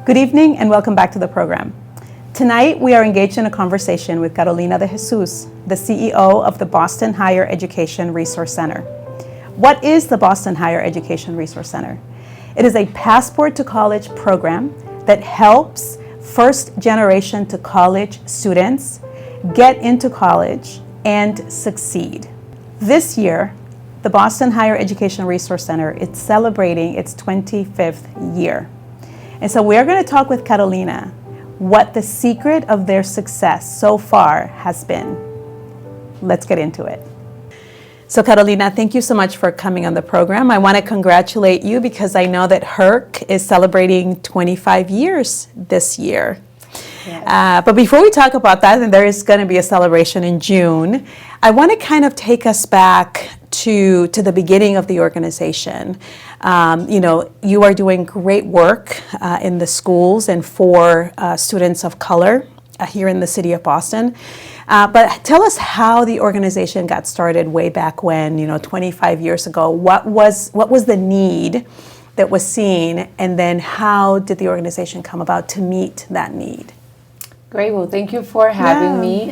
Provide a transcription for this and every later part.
Good evening and welcome back to the program. Tonight we are engaged in a conversation with Carolina de Jesus, the CEO of the Boston Higher Education Resource Center. What is the Boston Higher Education Resource Center? It is a passport to college program that helps first generation to college students get into college and succeed. This year, the Boston Higher Education Resource Center is celebrating its 25th year. And so we're going to talk with Carolina what the secret of their success so far has been. Let's get into it. So Carolina, thank you so much for coming on the program. I want to congratulate you because I know that HERC is celebrating 25 years this year. Yes. But before we talk about that, and there is going to be a celebration in June, I want to kind of take us back to the beginning of the organization. You are doing great work in the schools and for students of color here in the city of Boston. But tell us how the organization got started way back when, 25 years ago. What was the need that was seen, and then how did the organization come about to meet that need? Great. Well, thank you for having me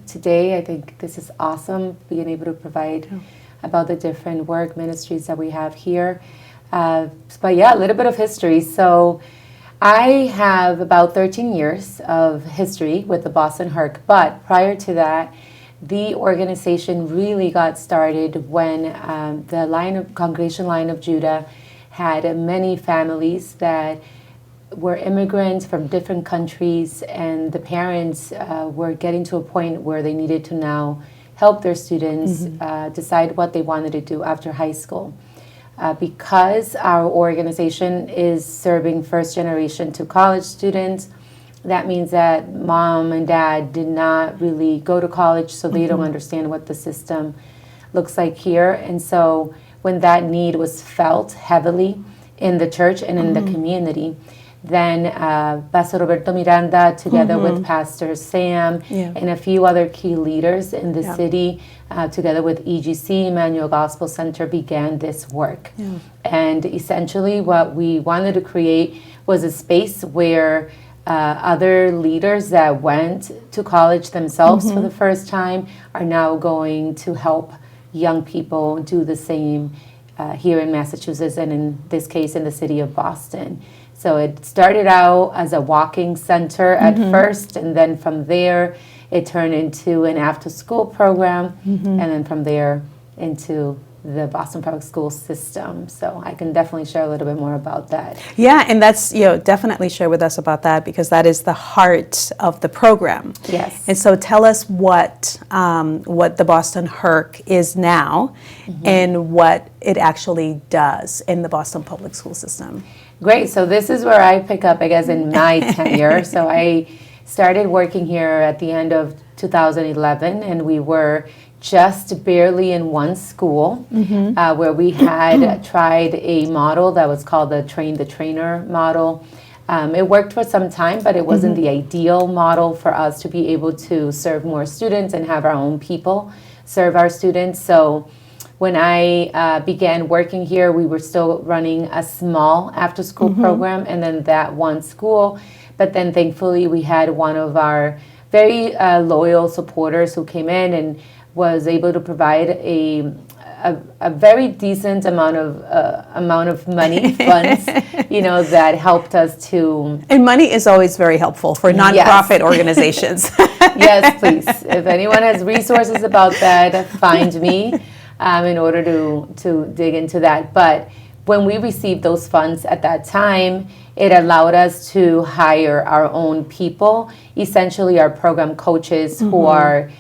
today. I think this is awesome, being able to provide about the different work ministries that we have here. But yeah, a little bit of history. So I have about 13 years of history with the Boston HERC, but prior to that, the organization really got started when the Congregation Line of Judah had many families that were immigrants from different countries, and the parents were getting to a point where they needed to now help their students decide what they wanted to do after high school. Because our organization is serving first generation to college students, that means that mom and dad did not really go to college, so they don't understand what the system looks like here. And so when that need was felt heavily in the church and in the community, then Pastor Roberto Miranda, together with Pastor Sam and a few other key leaders in the city, together with EGC, Emmanuel Gospel Center, began this work. And essentially what we wanted to create was a space where other leaders that went to college themselves for the first time are now going to help young people do the same here in Massachusetts, and in this case in the city of Boston. So it started out as a walking center at first, and then from there it turned into an after-school program, and then from there into the Boston Public School system. So I can definitely share a little bit more about that. Yeah, and that's, definitely share with us about that, because that is the heart of the program. Yes. And so tell us what the Boston HERC is now and what it actually does in the Boston Public School system. Great. So this is where I pick up, I guess, in my tenure. So I started working here at the end of 2011, and we were just barely in one school where we had tried a model that was called the train the trainer model. It worked for some time, but it wasn't the ideal model for us to be able to serve more students and have our own people serve our students. So when I began working here, we were still running a small after-school program, and then that one school. But then thankfully we had one of our very loyal supporters who came in and was able to provide a very decent amount of money, funds, that helped us to. And money is always very helpful for nonprofit organizations. Yes, please. If anyone has resources about that, find me in order to dig into that. But when we received those funds at that time, it allowed us to hire our own people, essentially our program coaches who are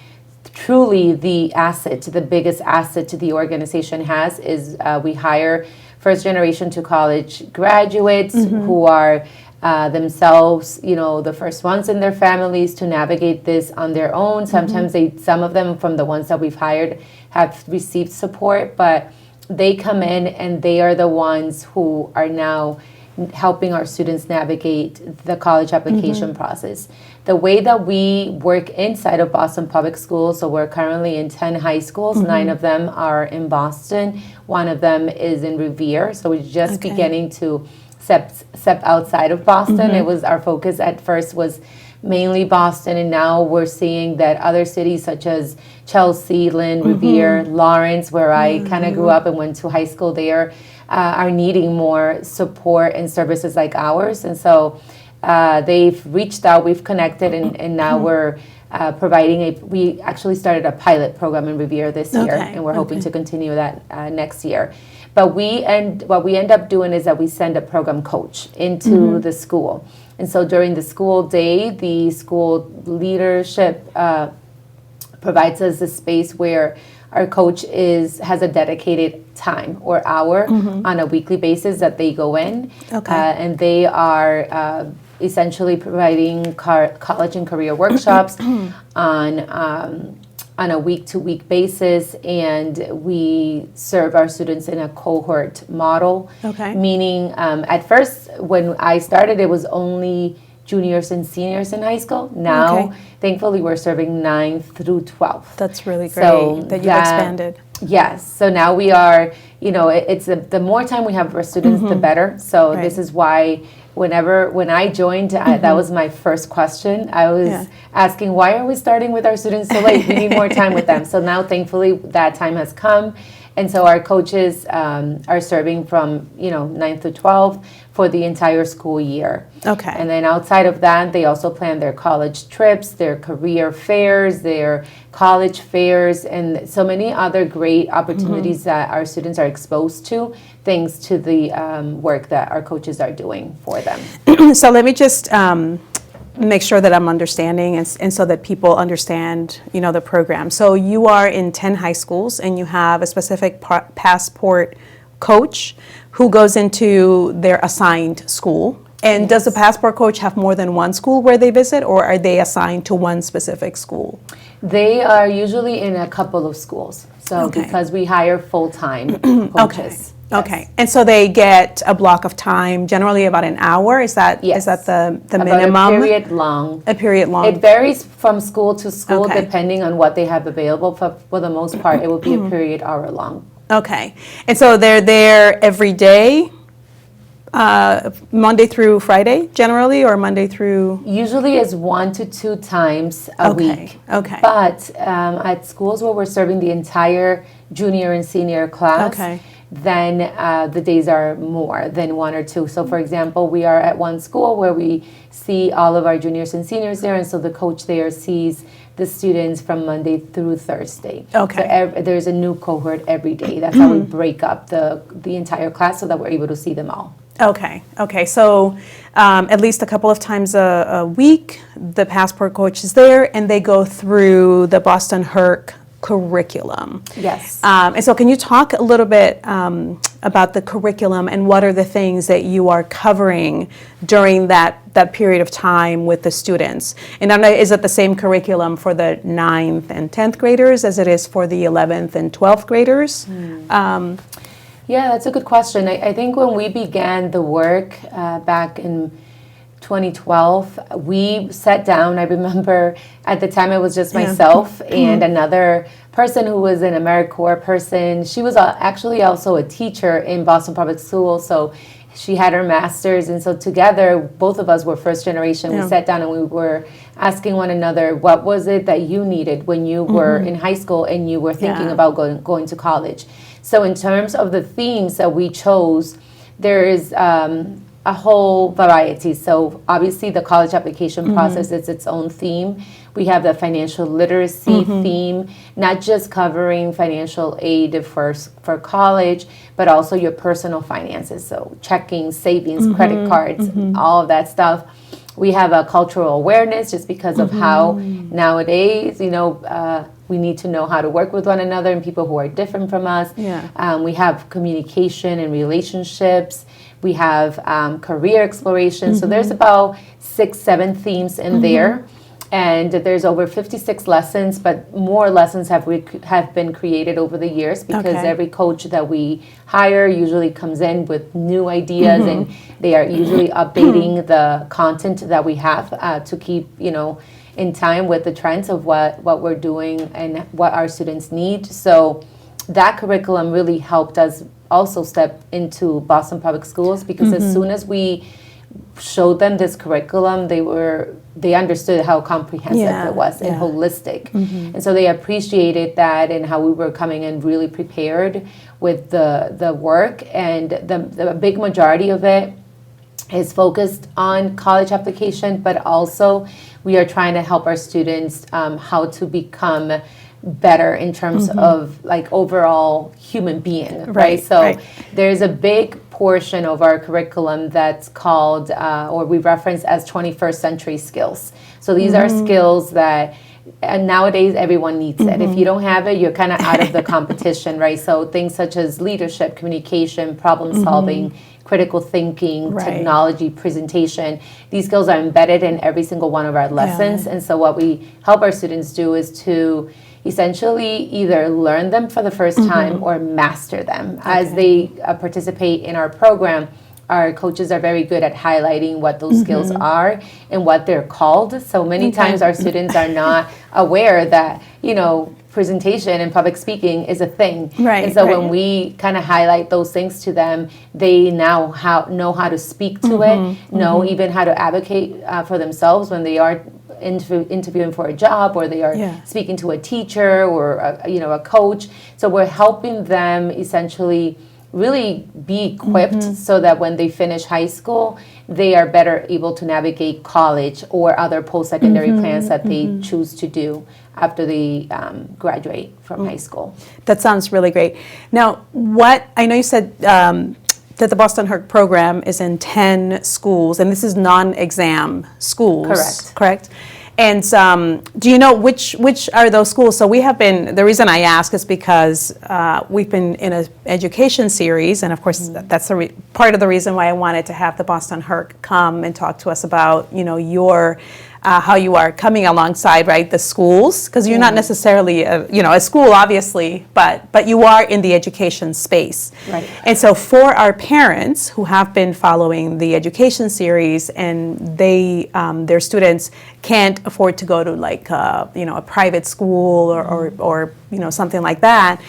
truly the asset, the biggest asset to the organization has is we hire first generation to college graduates who are themselves, the first ones in their families to navigate this on their own. Sometimes some of them from the ones that we've hired have received support, but they come in and they are the ones who are now helping our students navigate the college application process. The way that we work inside of Boston Public Schools, so we're currently in 10 high schools, 9 of them are in Boston, 1 of them is in Revere, so we're just beginning to step outside of Boston. It was our focus at first was mainly Boston, and now we're seeing that other cities such as Chelsea, Lynn, Revere, Lawrence, where I kind of grew up and went to high school there, are needing more support and services like ours. And so they've reached out, we've connected, and now we're providing we actually started a pilot program in Revere this year, and we're hoping to continue that next year. But what we end up doing is that we send a program coach into the school. And so during the school day, the school leadership provides us a space where our coach has a dedicated time or hour on a weekly basis that they go in. And they are essentially providing college and career workshops on a week-to-week basis, and we serve our students in a cohort model. Meaning, at first, when I started, it was only juniors and seniors in high school. Now, thankfully, we're serving 9th through 12th. That's really great that you've expanded. Yes. So now we are, it's the more time we have for students, the better. So this is why when I joined, that was my first question. I was asking, why are we starting with our students so late? We need more time with them. So now, thankfully, that time has come. And so our coaches are serving from, 9th to 12th for the entire school year. And then outside of that, they also plan their college trips, their career fairs, their college fairs, and so many other great opportunities that our students are exposed to, thanks to the work that our coaches are doing for them. So let me just make sure that I'm understanding and so that people understand, the program. So you are in 10 high schools and you have a specific passport coach who goes into their assigned school. And does the passport coach have more than one school where they visit, or are they assigned to one specific school? They are usually in a couple of schools. So because we hire full-time coaches. Okay, and so they get a block of time, generally about an hour. Is that the about minimum? A period long. A period long. It varies from school to school depending on what they have available. For the most part, it will be a period hour long. Okay, and so they're there every day, Monday through Friday, generally, or Monday through? Usually it's 1 to 2 times a week. But at schools where we're serving the entire junior and senior class, then the days are more than 1 or 2. So for example, we are at one school where we see all of our juniors and seniors there, and so the coach there sees the students from Monday through Thursday. So there's a new cohort every day. That's how we break up the entire class so that we're able to see them all. So at least a couple of times a week, the passport coach is there, and they go through the Boston HERC curriculum. Yes. And so can you talk a little bit about the curriculum and what are the things that you are covering during that period of time with the students? And is it the same curriculum for the 9th and 10th graders as it is for the 11th and 12th graders? Yeah, that's a good question. I think when we began the work back in 2012, we sat down. I remember at the time it was just myself and another person who was an AmeriCorps person. She was actually also a teacher in Boston Public Schools, so she had her master's, and so together, both of us were first generation. We sat down and we were asking one another, what was it that you needed when you were in high school and you were thinking about going to college? So in terms of the themes that we chose, there is a whole variety. So obviously the college application process is its own theme. We have the financial literacy theme, not just covering financial aid for college, but also your personal finances. So checking, savings, credit cards, all of that stuff. We have a cultural awareness just because of how nowadays, we need to know how to work with one another and people who are different from us. We have communication and relationships. We have career exploration. So there's about 6-7 themes in there. And there's over 56 lessons, but more lessons have been created over the years because every coach that we hire usually comes in with new ideas and they are usually updating the content that we have to keep, in time with the trends of what we're doing and what our students need. So that curriculum really helped us also step into Boston Public Schools, because as soon as we showed them this curriculum, they understood how comprehensive it was and holistic. And so they appreciated that, and how we were coming in really prepared with the work. And the big majority of it is focused on college application, but also we are trying to help our students how to become better in terms of like overall human being, right? So there's a big portion of our curriculum that's called, or we reference as 21st century skills. So these are skills that nowadays everyone needs it. If you don't have it, you're kind of out of the competition, right? So things such as leadership, communication, problem solving, critical thinking, technology, presentation. These skills are embedded in every single one of our lessons. And so what we help our students do is to essentially either learn them for the first time or master them. As they participate in our program, our coaches are very good at highlighting what those skills are and what they're called. So many times our students are not aware that, you know, presentation and public speaking is a thing. And so when we kind of highlight those things to them, they now know how to speak to it, know even how to advocate for themselves when they are interviewing for a job, or they are speaking to a teacher or a coach. So we're helping them essentially really be equipped so that when they finish high school, they are better able to navigate college or other post-secondary plans that they choose to do after they graduate from high school. That sounds really great. Now, I know you said that the Boston HERC program is in 10 schools, and this is non-exam schools. Correct. And do you know which are those schools? So we have been, the reason I ask is because we've been in an education series, and of course that's part of the reason why I wanted to have the Boston HERC come and talk to us about, your how you are coming alongside, right, the schools, because you're not necessarily a school, obviously, but you are in the education space. Right. And so for our parents who have been following the education series, and their students can't afford to go to like a private school or something like that,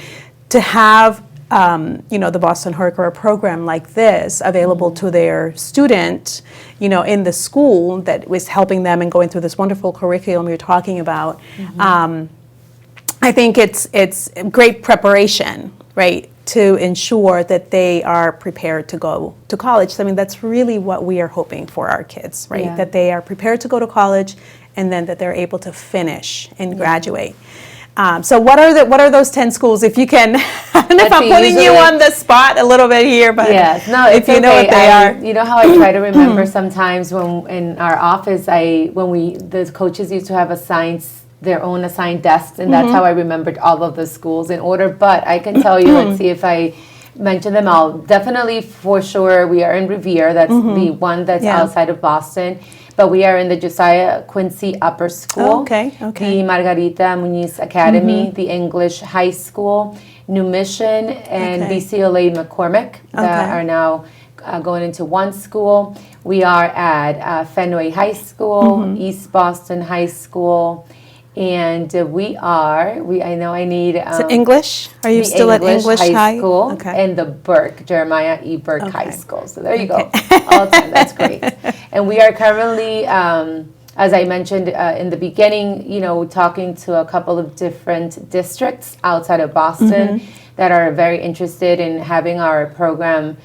to have the Boston HERC or a program like this available to their student, in the school that was helping them and going through this wonderful curriculum you're talking about. I think it's great preparation, right, to ensure that they are prepared to go to college. I mean, that's really what we are hoping for our kids, right? That they are prepared to go to college, and then that they're able to finish and graduate. So what are those 10 schools, if you can? I don't know if I'm putting you on the spot a little bit here, but if you know what they are. You know how I try to remember sometimes when in our office, the coaches used to have their own assigned desks, and that's how I remembered all of the schools in order. But I can tell you, let's see if I mention them all. Definitely, for sure, we are in Revere. That's the one that's outside of Boston. But we are in the Josiah Quincy Upper School, the Margarita Muñiz Academy, the English High School, New Mission, and BCLA McCormick that are now going into one school. We are at Fenway High School, East Boston High School, and I know I need... Is it English? Are you still at English High School? And the Jeremiah E. Burke High School. So there you go. All 10. That's great. And we are currently, as I mentioned in the beginning, talking to a couple of different districts outside of Boston that are very interested in having our program,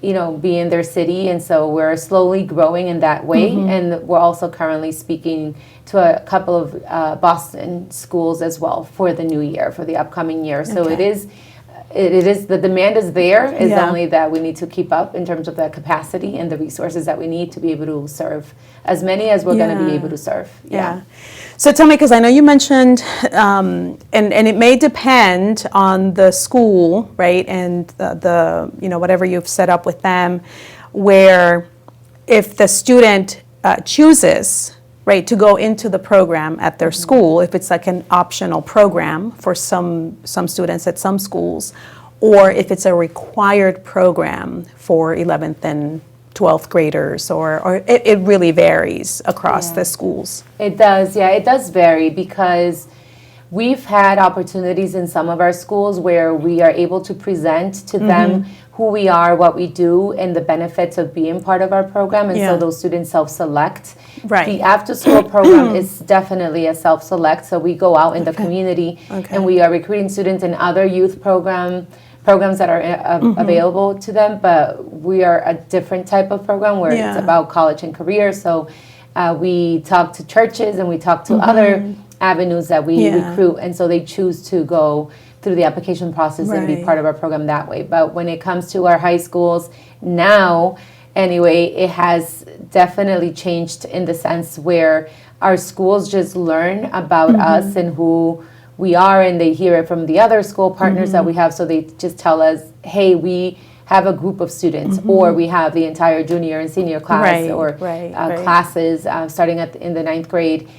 be in their city. And so we're slowly growing in that way. And we're also currently speaking to a couple of Boston schools as well for the new year, for the upcoming year. So it is the demand is there. It's only that we need to keep up in terms of the capacity and the resources that we need to be able to serve as many as we're going to be able to serve. So tell me, because I know you mentioned, and it may depend on the school, right, and the whatever you've set up with them, where if the student chooses, right, to go into the program at their school, if it's like an optional program for some students at some schools, or if it's a required program for 11th and 12th graders, or it really varies across the schools. It does, it does vary, because we've had opportunities in some of our schools where we are able to present to them who we are, what we do, and the benefits of being part of our program. And so those students self-select. Right. The after-school program is definitely a self-select. So we go out in the community and we are recruiting students in other youth programs that are available to them. But we are a different type of program where it's about college and career. So we talk to churches and we talk to other avenues that we recruit. And so they choose to go through the application process and be part of our program that way. But when it comes to our high schools now, anyway, it has definitely changed in the sense where our schools just learn about us and who we are, and they hear it from the other school partners that we have. So they just tell us, hey, we have a group of students, or we have the entire junior and senior class, or classes starting in the 9th grade.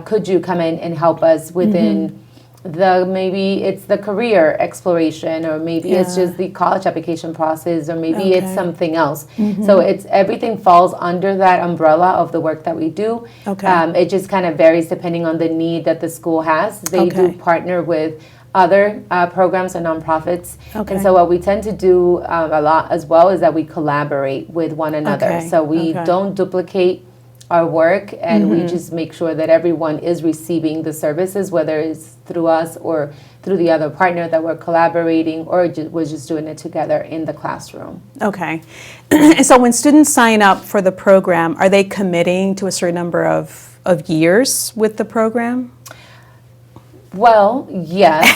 Could you come in and help us within maybe it's the career exploration, or maybe it's just the college application process, or maybe it's something else. So everything falls under that umbrella of the work that we do. It just kind of varies depending on the need that the school has. They do partner with other programs and nonprofits. And so what we tend to do a lot as well is that we collaborate with one another. So we don't duplicate our work, and we just make sure that everyone is receiving the services, whether it's through us or through the other partner that we're collaborating, or we're just doing it together in the classroom. Okay. And so when students sign up for the program, are they committing to a certain number of years with the program? Well, yes,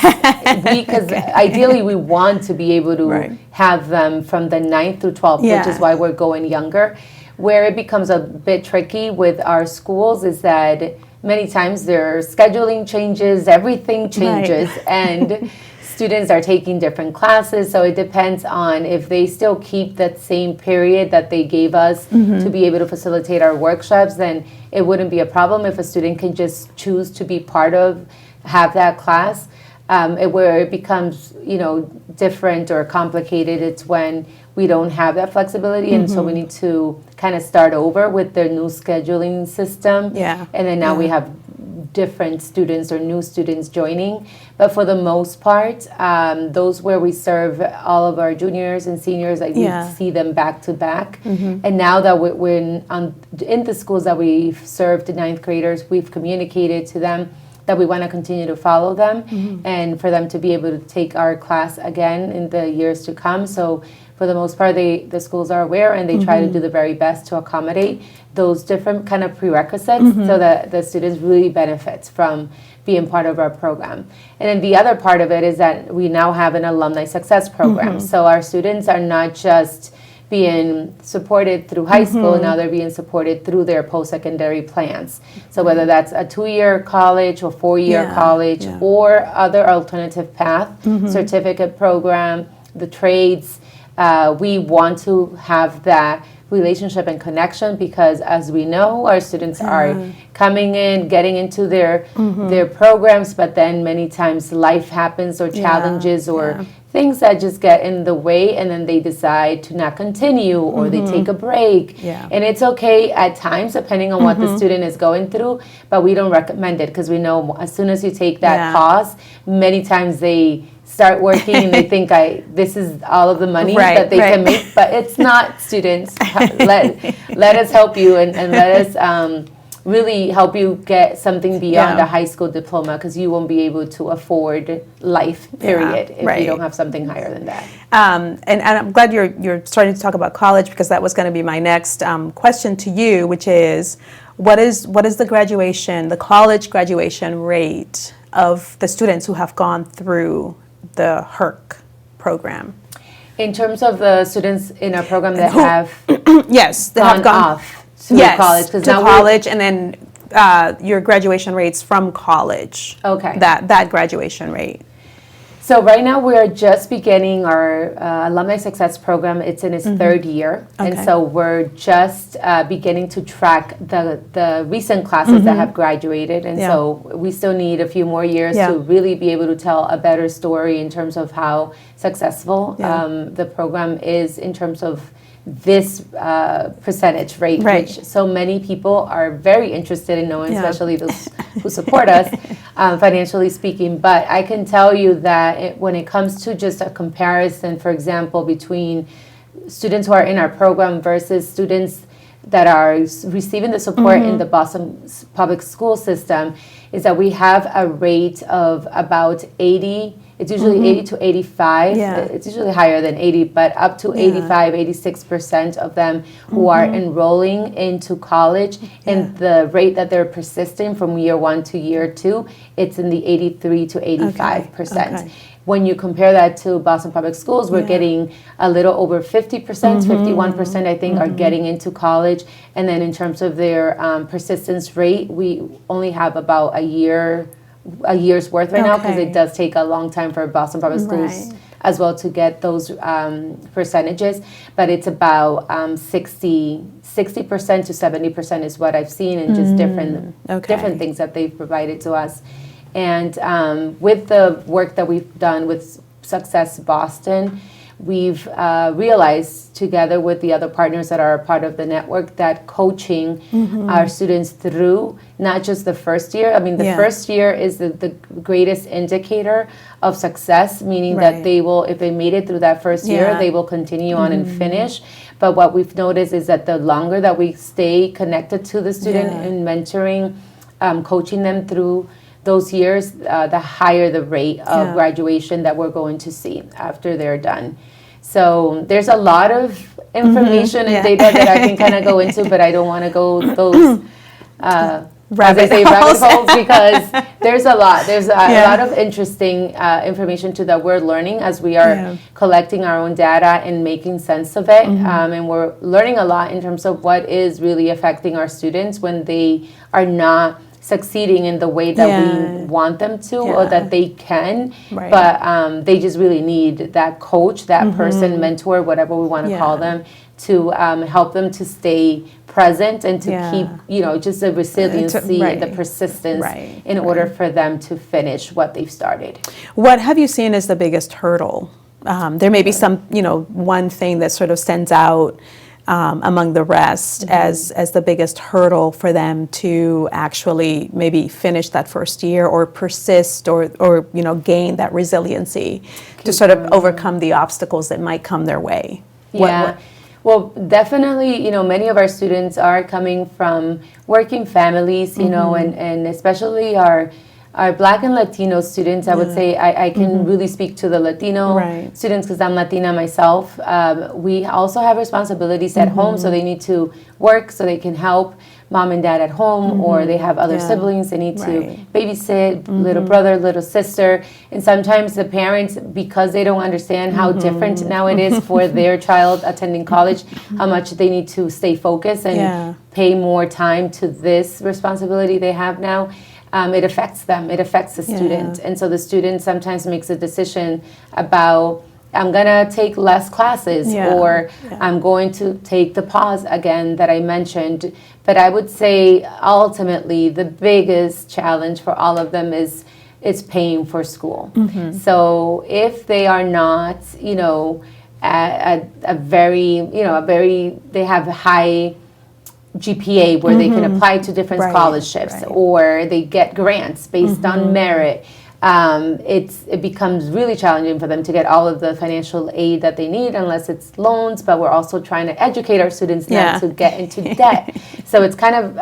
because ideally we want to be able to have them from the 9th through 12th, which is why we're going younger. Where it becomes a bit tricky with our schools is that many times their scheduling changes, everything changes, and students are taking different classes. So it depends on if they still keep that same period that they gave us to be able to facilitate our workshops, then it wouldn't be a problem if a student can just choose to be have that class. Where it becomes, different or complicated, it's when we don't have that flexibility, and so we need to kind of start over with their new scheduling system. And then now we have different students or new students joining. But for the most part, those where we serve all of our juniors and seniors, we see them back to back. And now that we're in the schools that we've served the 9th graders, we've communicated to them that we want to continue to follow them and for them to be able to take our class again in the years to come. So for the most part, the schools are aware, and they try to do the very best to accommodate those different kind of prerequisites so that the students really benefit from being part of our program. And then the other part of it is that we now have an alumni success program. So our students are not just being supported through high school, now they're being supported through their post-secondary plans. So whether that's a 2-year college or 4-year college or other alternative path, certificate program, the trades, we want to have that relationship and connection, because as we know, our students are coming in, getting into their programs, but then many times life happens, or challenges, or things that just get in the way, and then they decide to not continue, or they take a break. And it's okay at times, depending on what the student is going through, but we don't recommend it, because we know as soon as you take that pause, many times they start working and they think this is all of the money that they can make, but it's not. Students, let us help you, and let us really help you get something beyond a high school diploma, because you won't be able to afford life, period, if you don't have something higher than that. And I'm glad you're starting to talk about college, because that was going to be my next question to you, which is, what is the college graduation rate of the students who have gone through the HERC program? In terms of the students in our program that have gone off to college, to college, and then your graduation rates from college. Okay. That graduation rate. So right now we are just beginning our Alumni Success Program. It's in its 3rd year. And so we're just beginning to track the recent classes that have graduated. And so we still need a few more years to really be able to tell a better story in terms of how successful the program is in terms of this percentage rate, which so many people are very interested in knowing, especially those who support us, financially speaking. But I can tell you that when it comes to just a comparison, for example, between students who are in our program versus students that are receiving the support in the Boston public school system, is that we have a rate of about 80. It's usually 80 to 85. Yeah. It's usually higher than 80, but up to 85, 86% of them who are enrolling into college. And the rate that they're persisting from year 1 to year 2, it's in the 83 to 85%. Okay. When you compare that to Boston Public Schools, we're getting a little over 50%, 51% I think are getting into college. And then in terms of their persistence rate, we only have about a year's worth right now, because it does take a long time for Boston Public Schools as well to get those percentages. But it's about 60% to 70% is what I've seen, and just different things that they've provided to us. And with the work that we've done with Success Boston, we've realized together with the other partners that are a part of the network that coaching our students through not just the first year. I mean, the first year is the greatest indicator of success, meaning that they will, if they made it through that first year, they will continue on and finish. But what we've noticed is that the longer that we stay connected to the student and mentoring, coaching them through those years, the higher the rate of graduation that we're going to see after they're done. So there's a lot of information and data that I can kind of go into, but I don't want to go those rabbit holes, because there's a lot. There's a lot of interesting information too that we're learning as we are collecting our own data and making sense of it. And we're learning a lot in terms of what is really affecting our students when they are not succeeding in the way that we want them to, or that they can, but they just really need that coach, that person, mentor, whatever we want to call them, to help them to stay present and to keep, just the resiliency and the persistence in order for them to finish what they've started. What have you seen as the biggest hurdle? There may be some, one thing that sort of stands out among the rest as the biggest hurdle for them to actually maybe finish that first year, or persist, or gain that resiliency to sort of overcome the obstacles that might come their way. Well, definitely, many of our students are coming from working families, and especially our Black and Latino students. I would say I can really speak to the Latino students because I'm Latina myself. We also have responsibilities at home, so they need to work so they can help mom and dad at home, or they have other siblings they need to babysit, little brother, little sister. And sometimes the parents, because they don't understand how different now it is for their child attending college, how much they need to stay focused and pay more time to this responsibility they have now. It affects them. It affects the student. And so the student sometimes makes a decision about, I'm going to take less classes, or I'm going to take the pause again that I mentioned. But I would say ultimately the biggest challenge for all of them is paying for school. So if they are not, at a very, they have a high GPA where they can apply to different scholarships, or they get grants based on merit, it becomes really challenging for them to get all of the financial aid that they need, unless it's loans. But we're also trying to educate our students not to get into debt. So it's kind of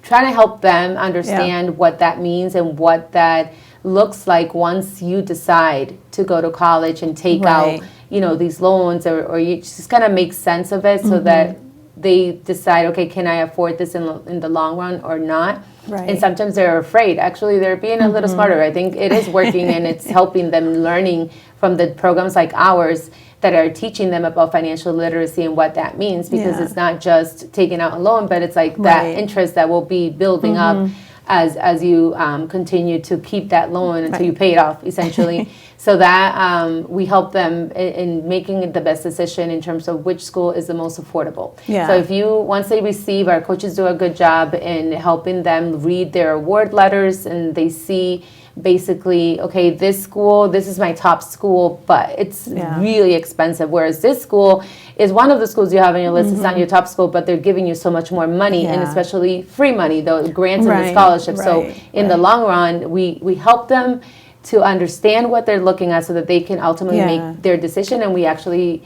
trying to help them understand what that means and what that looks like once you decide to go to college and take out, these loans, or you just kind of make sense of it so that they decide, okay, can I afford this in the long run or not? And sometimes they're afraid. Actually, they're being a little smarter. I think it is working, and it's helping them learning from the programs like ours that are teaching them about financial literacy and what that means, because it's not just taking out a loan, but it's like that interest that will be building up as you continue to keep that loan until you pay it off, essentially. So that we help them in making the best decision in terms of which school is the most affordable. So once they receive, our coaches do a good job in helping them read their award letters, and they see basically, okay, this school, this is my top school, but it's really expensive. Whereas this school is one of the schools you have on your list. It's not your top school, but they're giving you so much more money, and especially free money, the grants and the scholarships. So in the long run, we help them to understand what they're looking at so that they can ultimately make their decision. And we actually,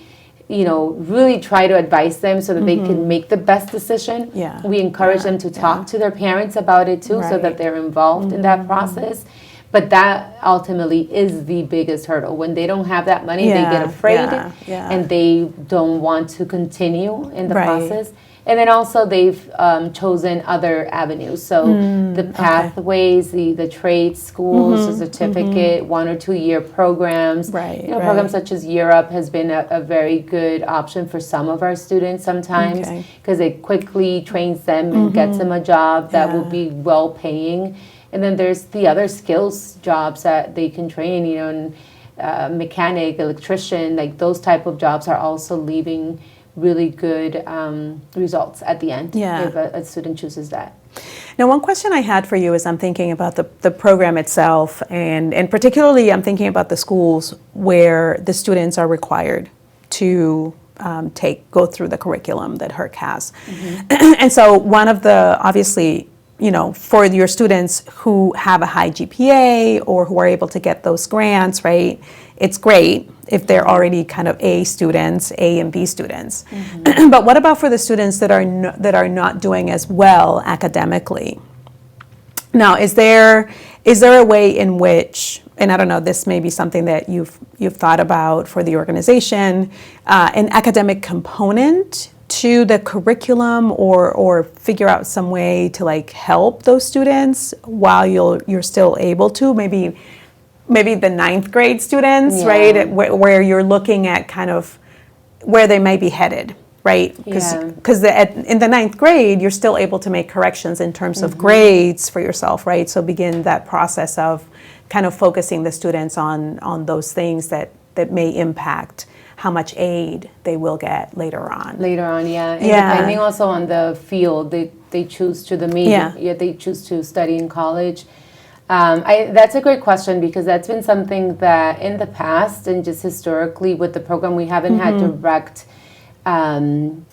really try to advise them so that they can make the best decision. We encourage them to talk to their parents about it too, so that they're involved in that process. But that ultimately is the biggest hurdle. When they don't have that money, they get afraid and they don't want to continue in the process. And then also they've chosen other avenues. So the pathways, the trade schools, the certificate, 1 or 2 year programs. Programs such as Europe has been a very good option for some of our students sometimes, because it quickly trains them and gets them a job that will be well paying. And then there's the other skills jobs that they can train, in mechanic, electrician, like those type of jobs are also leaving really good results at the end if a student chooses that. Now, one question I had for you is I'm thinking about the program itself, and particularly I'm thinking about the schools where the students are required to go through the curriculum that HERC has. And so one of the, obviously, for your students who have a high GPA or who are able to get those grants, right, it's great if they're already kind of A students, A and B students. But what about for the students that are not doing as well academically? Now, is there a way in which, and I don't know, this may be something that you've thought about for the organization, an academic component to the curriculum, or figure out some way to help those students while you're still able to, maybe the 9th grade students, right, where you're looking at kind of where they may be headed, right? Because in the 9th grade, you're still able to make corrections in terms of grades for yourself, right? So begin that process of kind of focusing the students on those things that may impact how much aid they will get later on. And depending also on the field they choose to, the major they choose to study in college. That's a great question, because that's been something that in the past and just historically with the program we haven't had direct kind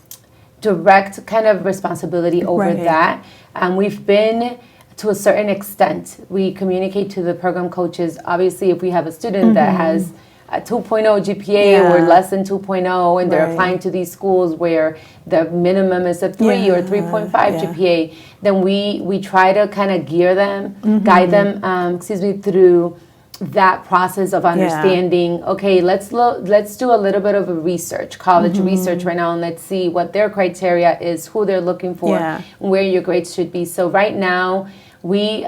of responsibility over that. We've been, to a certain extent, we communicate to the program coaches. Obviously, if we have a student that has a 2.0 GPA or less than 2.0, and they're applying to these schools where the minimum is a 3 or 3.5 GPA, then we try to kind of gear them, guide them, through that process of understanding, okay, let's do a little bit of a research, college research right now, and let's see what their criteria is, who they're looking for, where your grades should be. So right now, we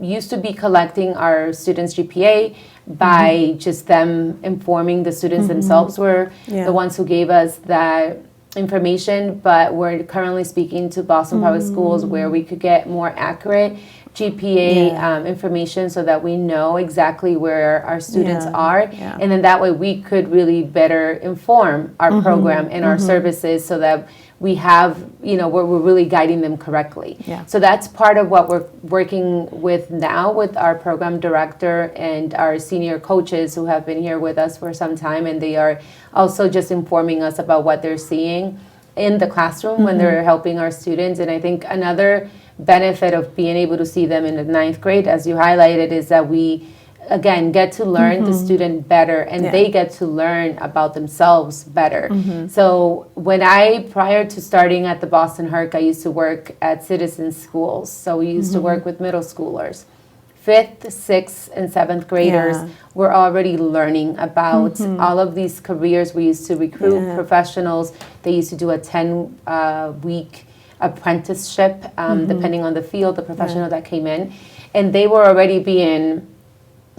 used to be collecting our students' GPA by just them informing the students themselves. Were the ones who gave us that information, but we're currently speaking to Boston Public Schools where we could get more accurate GPA information so that we know exactly where our students are. And then that way we could really better inform our program and our services so that we have, we're really guiding them correctly. So that's part of what we're working with now with our program director and our senior coaches who have been here with us for some time, and they are also just informing us about what they're seeing in the classroom when they're helping our students. And I think another benefit of being able to see them in the 9th grade, as you highlighted, is that we again get to learn the student better, and they get to learn about themselves better. So when prior to starting at the Boston HERC, I used to work at citizen schools. So we used to work with middle schoolers. 5th, 6th, and 7th graders were already learning about all of these careers. We used to recruit professionals. They used to do a 10-week apprenticeship, depending on the field, the professional that came in. And they were already being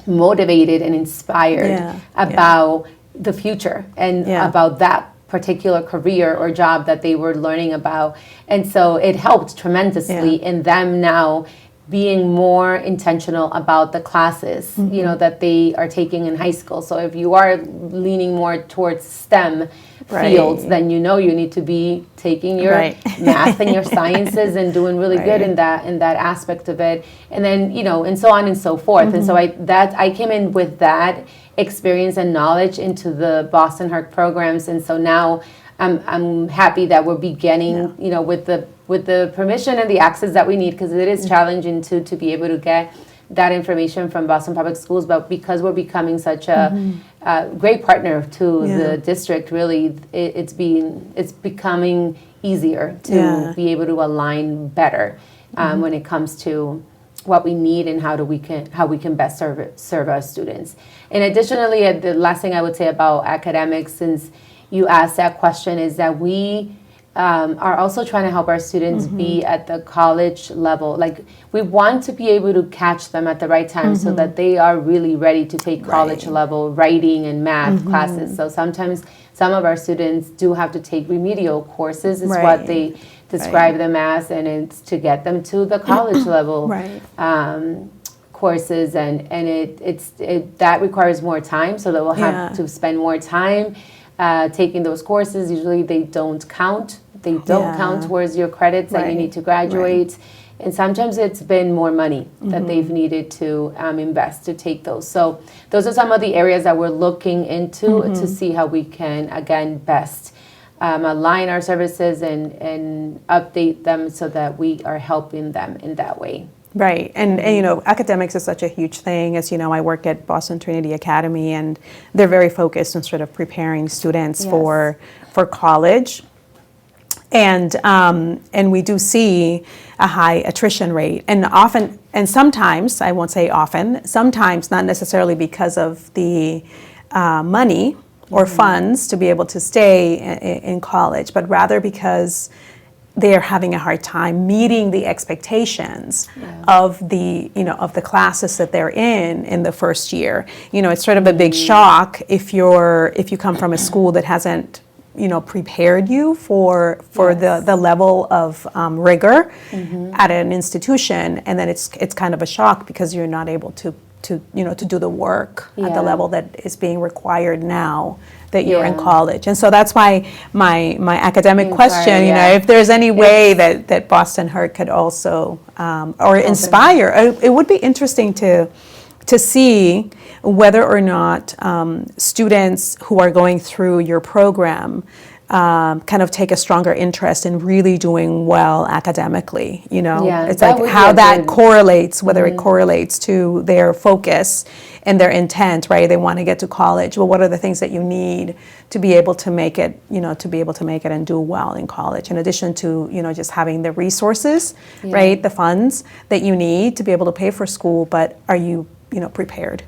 motivated and inspired about the future and about that particular career or job that they were learning about. And so it helped tremendously in them now being more intentional about the classes, you know, that they are taking in high school. So if you are leaning more towards STEM fields, then you know you need to be taking your math and your sciences and doing really good in that aspect of it, and then, you know, and so on and so forth. And so I came in with that experience and knowledge into the Boston HERC programs, and so now I'm happy that we're beginning, you know, with the permission and the access that we need, because it is challenging to be able to get that information from Boston Public Schools, but because we're becoming such a great partner to the district, really, it's becoming easier to be able to align better when it comes to what we need and how we can best serve our students. And additionally, the last thing I would say about academics, since you asked that question, is that we are also trying to help our students be at the college level. Like, we want to be able to catch them at the right time so that they are really ready to take college level writing and math classes. So sometimes some of our students do have to take remedial courses, is what they describe them as, and it's to get them to the college level courses, and that requires more time, so they will have to spend more time taking those courses. Usually they don't count. They don't count towards your credits that you need to graduate. And sometimes it's been more money that they've needed to invest to take those. So those are some of the areas that we're looking into to see how we can, again, best align our services and update them so that we are helping them in that way. Right, and you know, academics is such a huge thing. As you know, I work at Boston Trinity Academy, and they're very focused on sort of preparing students for college. And we do see a high attrition rate, and often, and sometimes, I won't say often, sometimes not necessarily because of the money or funds to be able to stay in college, but rather because they are having a hard time meeting the expectations of the, you know, of the classes that they're in the first year. You know, it's sort of a big shock if you come from a school that hasn't, you know, prepared you for the level of rigor at an institution, and then it's kind of a shock because you're not able to you know, to do the work at the level that is being required now that you're in college. And so that's why my academic question, you know, if there's any way that Boston HERC could also or inspire, it would be interesting to see whether or not students who are going through your program kind of take a stronger interest in really doing well academically. You know, it's like how that correlates, whether it correlates to their focus and their intent, right? They want to get to college. Well, what are the things that you need to be able to make it, you know, to be able to make it and do well in college, in addition to, you know, just having the resources, right? The funds that you need to be able to pay for school, but are you, you know, prepared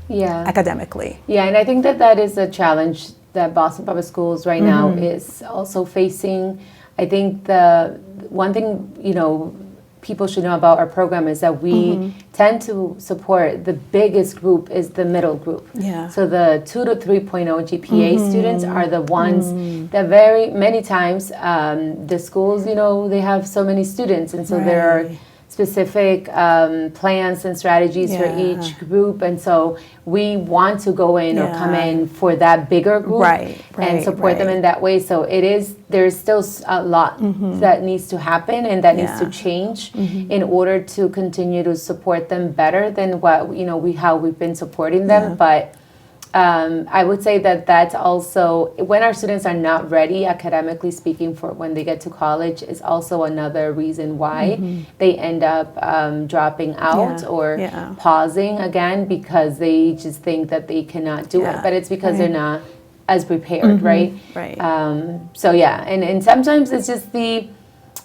academically? Yeah, and I think that is a challenge that Boston Public Schools right now is also facing. I think the one thing, you know, people should know about our program is that we tend to support, the biggest group is the middle group. So the 2 to 3.0 GPA students are the ones that very many times the schools, you know, they have so many students, and so there are specific plans and strategies for each group, and so we want to go in or come in for that bigger group and support them in that way. So there's still a lot that needs to happen and that needs to change in order to continue to support them better than what, you know, how we've been supporting them. But I would say that that's also, when our students are not ready, academically speaking, for when they get to college, is also another reason why they end up dropping out or pausing again, because they just think that they cannot do it. But it's because they're not as prepared, right? So and sometimes it's just the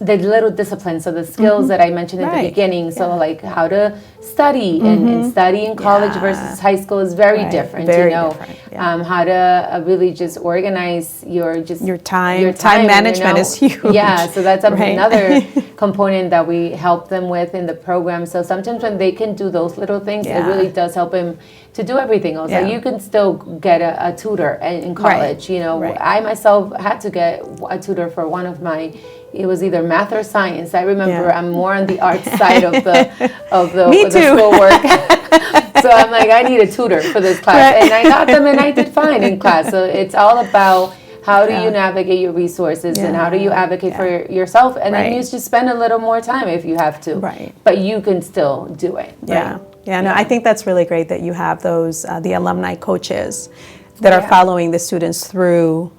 little disciplines, so the skills that I mentioned at the beginning, so like how to study, and study in college versus high school is very different, you know, how to really just organize your time. Time management is huge. So that's another component that we help them with in the program. So sometimes when they can do those little things, it really does help them to do everything else. Like you can still get a tutor in college. You know, I myself had to get a tutor for one of my. It was either math or science. I remember I'm more on the art side of the schoolwork. So I'm like, I need a tutor for this class, and I got them, and I did fine in class. So it's all about how do you navigate your resources and how do you advocate for yourself, and then you just spend a little more time if you have to. But you can still do it. No, I think that's really great that you have those the alumni coaches that are following the students through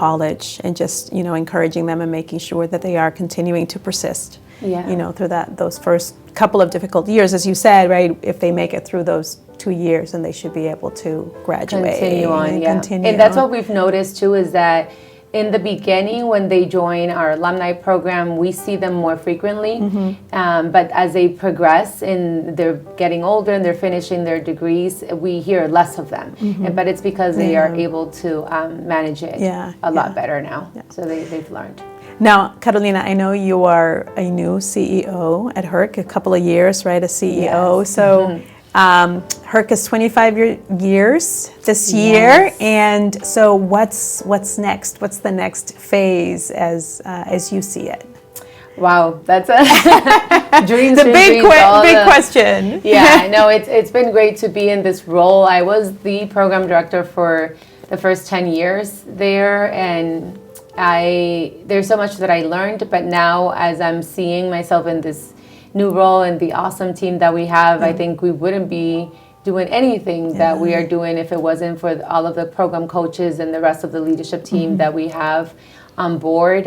college and just, you know, encouraging them and making sure that they are continuing to persist, you know, through those first couple of difficult years, as you said, right? If they make it through those 2 years, then they should be able to graduate. Continue on, and that's what we've noticed too, is that in the beginning, when they join our alumni program, we see them more frequently. But as they progress and they're getting older and they're finishing their degrees, we hear less of them. But it's because they are able to manage it a lot better now. So they've learned. Now, Carolina, I know you are a new CEO at HERC, a couple of years, right, as CEO. So HERC is 25 years this year, and so what's next? What's the next phase as you see it? Wow, that's a dreams. The big question. Yeah, no, it's been great to be in this role. I was the program director for the first 10 years there, and there's so much that I learned, but now as I'm seeing myself in this new role and the awesome team that we have, I think we wouldn't be doing anything that we are doing if it wasn't for all of the program coaches and the rest of the leadership team that we have on board.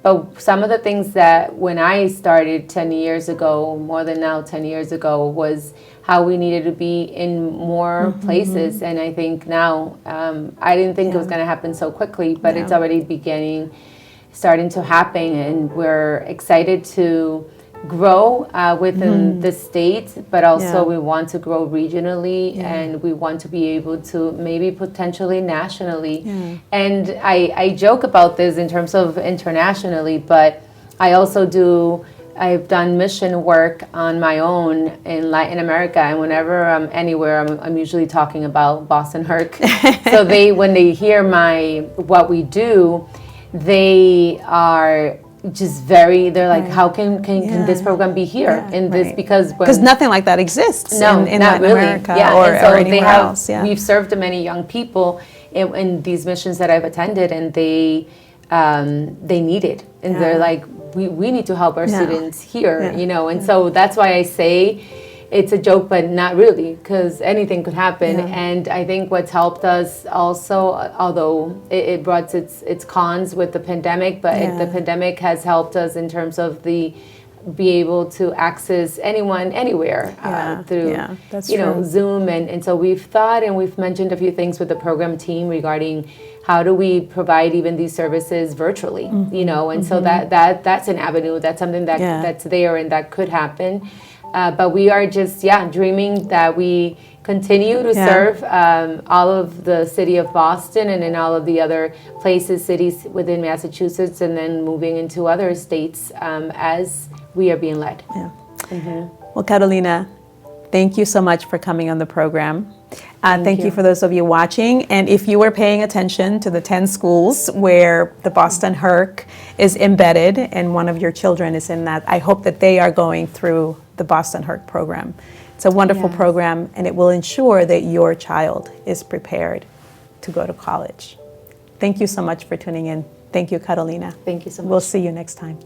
But some of the things that when I started 10 years ago, more than now 10 years ago, was how we needed to be in more places. And I think now, I didn't think it was going to happen so quickly, but it's already starting to happen, and we're excited to grow within the state, but also we want to grow regionally, and we want to be able to maybe potentially nationally. And I joke about this in terms of internationally, but I've done mission work on my own in Latin America, and whenever I'm anywhere, I'm usually talking about Boston HERC. So when they hear what we do, they are just they're like, how can this program be here in this, because nothing like that exists in Latin America or anywhere else. We've served many young people in these missions that I've attended, and they need it, and they're like, we need to help our students here, you know. And so that's why I say it's a joke, but not really, because anything could happen. And I think what's helped us also, although it brought its cons with the pandemic, but the pandemic has helped us in terms of be able to access anyone anywhere through Zoom, and so we've thought, and we've mentioned a few things with the program team regarding how do we provide even these services virtually, you know. And so that's an avenue, that's something that's there and that could happen. But we are just, dreaming that we continue to serve all of the city of Boston and in all of the other cities within Massachusetts, and then moving into other states as we are being led. Well, Carolina, thank you so much for coming on the program. Thank you for those of you watching. And if you were paying attention to the 10 schools where the Boston HERC is embedded and one of your children is in that, I hope that they are going through the Boston HERC program. It's a wonderful program, and it will ensure that your child is prepared to go to college. Thank you so much for tuning in. Thank you, Carolina. Thank you so much. We'll see you next time.